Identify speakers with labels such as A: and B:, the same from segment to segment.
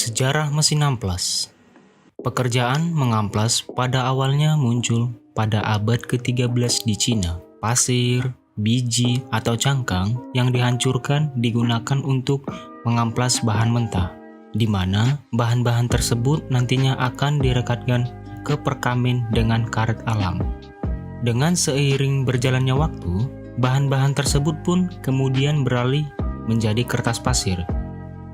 A: Sejarah mesin amplas. Pekerjaan mengamplas pada awalnya muncul pada abad ke-13 di Cina. Pasir, biji, atau cangkang yang dihancurkan digunakan untuk mengamplas bahan mentah, di mana bahan-bahan tersebut nantinya akan direkatkan ke perkamin dengan karet alam. Dengan seiring berjalannya waktu, bahan-bahan tersebut pun kemudian beralih menjadi kertas pasir.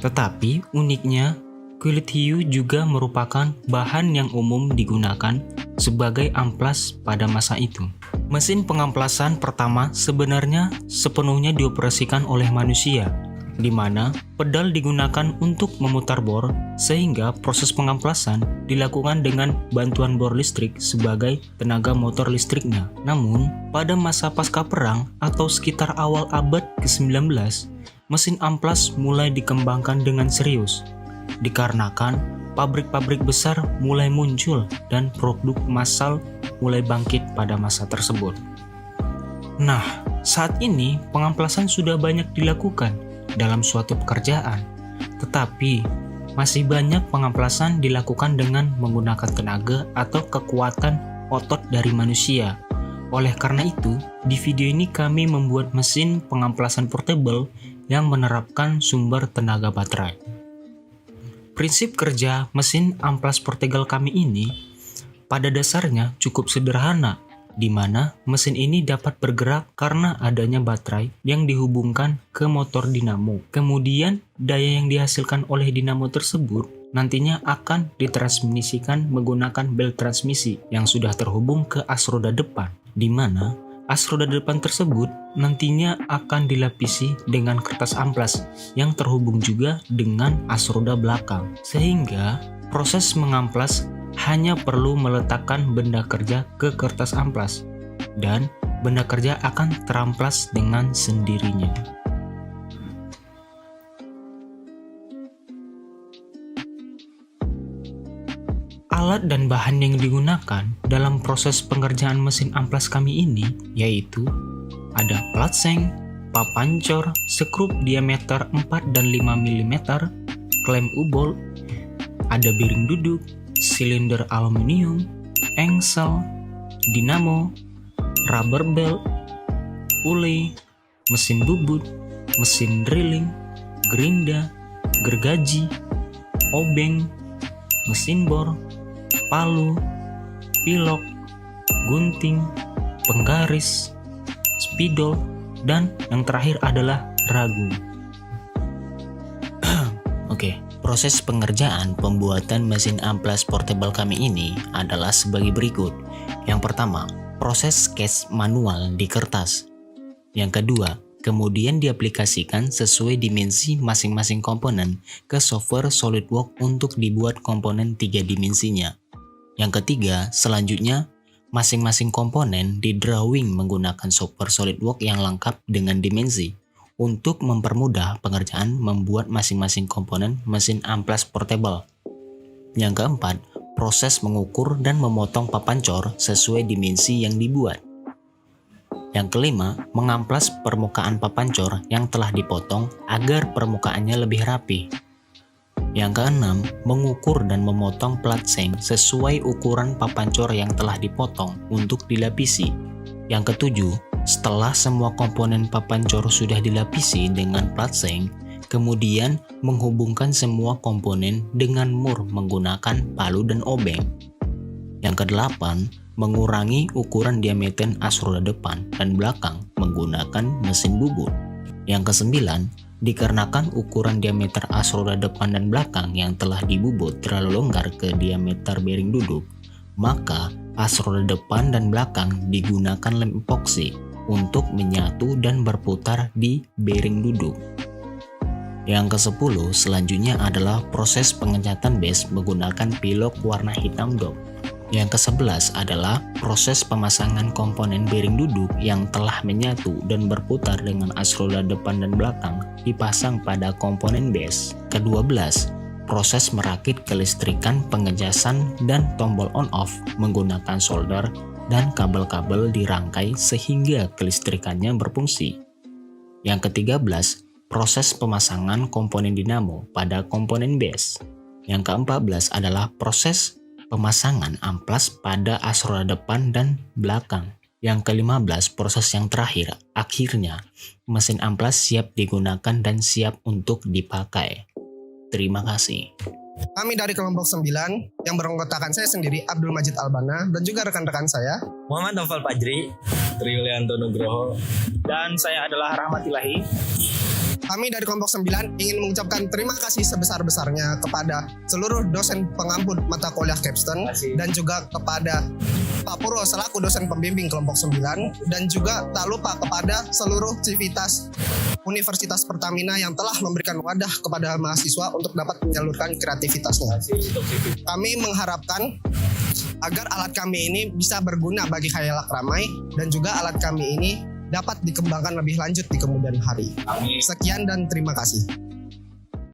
A: Tetapi uniknya, kulit hiu juga merupakan bahan yang umum digunakan sebagai amplas pada masa itu. Mesin pengamplasan pertama sebenarnya sepenuhnya dioperasikan oleh manusia, di mana pedal digunakan untuk memutar bor, sehingga proses pengamplasan dilakukan dengan bantuan bor listrik sebagai tenaga motor listriknya. Namun, pada masa pasca perang atau sekitar awal abad ke-19, mesin amplas mulai dikembangkan dengan serius, dikarenakan pabrik-pabrik besar mulai muncul dan produk massal mulai bangkit pada masa tersebut. Nah, saat ini pengamplasan sudah banyak dilakukan dalam suatu pekerjaan, tetapi masih banyak pengamplasan dilakukan dengan menggunakan tenaga atau kekuatan otot dari manusia. Oleh karena itu, di video ini kami membuat mesin pengamplasan portable yang menerapkan sumber tenaga baterai. Prinsip kerja mesin amplas portable kami ini pada dasarnya cukup sederhana, di mana mesin ini dapat bergerak karena adanya baterai yang dihubungkan ke motor dinamo. Kemudian, daya yang dihasilkan oleh dinamo tersebut nantinya akan ditransmisikan menggunakan bel transmisi yang sudah terhubung ke as roda depan, di mana as roda depan tersebut nantinya akan dilapisi dengan kertas amplas yang terhubung juga dengan as roda belakang. Sehingga proses mengamplas hanya perlu meletakkan benda kerja ke kertas amplas dan benda kerja akan teramplas dengan sendirinya. Alat dan bahan yang digunakan dalam proses pengerjaan mesin amplas kami ini yaitu ada platseng, papancor, skrup diameter 4 dan 5 mm, klem U-bolt, ada bearing duduk, silinder aluminium, engsel, dinamo, rubber belt, pulley, mesin bubut, mesin drilling, gerinda, gergaji, obeng, mesin bor, palu, pilok, gunting, penggaris, spidol, dan yang terakhir adalah ragu. Oke, proses pengerjaan pembuatan mesin amplas portable kami ini adalah sebagai berikut. Yang pertama, proses sketch manual di kertas. Yang kedua, kemudian diaplikasikan sesuai dimensi masing-masing komponen ke software SolidWorks untuk dibuat komponen 3 dimensinya. Yang ketiga, selanjutnya masing-masing komponen di drawing menggunakan software SolidWorks yang lengkap dengan dimensi untuk mempermudah pengerjaan membuat masing-masing komponen mesin amplas portable. Yang keempat, proses mengukur dan memotong papancor sesuai dimensi yang dibuat. Yang kelima, mengamplas permukaan papancor yang telah dipotong agar permukaannya lebih rapi. Yang keenam, mengukur dan memotong platseng sesuai ukuran papancor yang telah dipotong untuk dilapisi. Yang ketujuh, setelah semua komponen papancor sudah dilapisi dengan platseng, kemudian menghubungkan semua komponen dengan mur menggunakan palu dan obeng. Yang kedelapan, mengurangi ukuran diameter as roda depan dan belakang menggunakan mesin bubut. Yang kesembilan, dikarenakan ukuran diameter as roda depan dan belakang yang telah dibubut terlalu longgar ke diameter bearing duduk, maka as roda depan dan belakang digunakan lem epoksi untuk menyatu dan berputar di bearing duduk. Yang ke-10 selanjutnya adalah proses pengecatan base menggunakan pilok warna hitam dop. Yang ke-11 adalah proses pemasangan komponen bearing duduk yang telah menyatu dan berputar dengan as roda depan dan belakang dipasang pada komponen base. Ke-12, proses merakit kelistrikan pengecasan dan tombol on-off menggunakan solder dan kabel-kabel dirangkai sehingga kelistrikannya berfungsi. Yang ke-13, proses pemasangan komponen dinamo pada komponen base. Yang ke-14 adalah proses pemasangan amplas pada as roda depan dan belakang. Yang ke-15 proses yang terakhir, akhirnya mesin amplas siap digunakan dan siap untuk dipakai. Terima kasih.
B: Kami dari kelompok 9 yang beranggotakan saya sendiri Abdul Majid Albana dan juga rekan-rekan saya
C: Muhammad Novel Fajri, Triulianto Nugroho,
D: dan saya adalah Rahmat Ilahi.
B: Kami dari kelompok 9 ingin mengucapkan terima kasih sebesar-besarnya kepada seluruh dosen pengampu mata kuliah Capstone dan juga kepada Pak Purwo selaku dosen pembimbing kelompok 9 dan juga tak lupa kepada seluruh civitas Universitas Pertamina yang telah memberikan wadah kepada mahasiswa untuk dapat menyalurkan kreativitasnya. Kami mengharapkan agar alat kami ini bisa berguna bagi khayalak ramai dan juga alat kami ini dapat dikembangkan lebih lanjut di kemudian hari. Sekian dan terima kasih.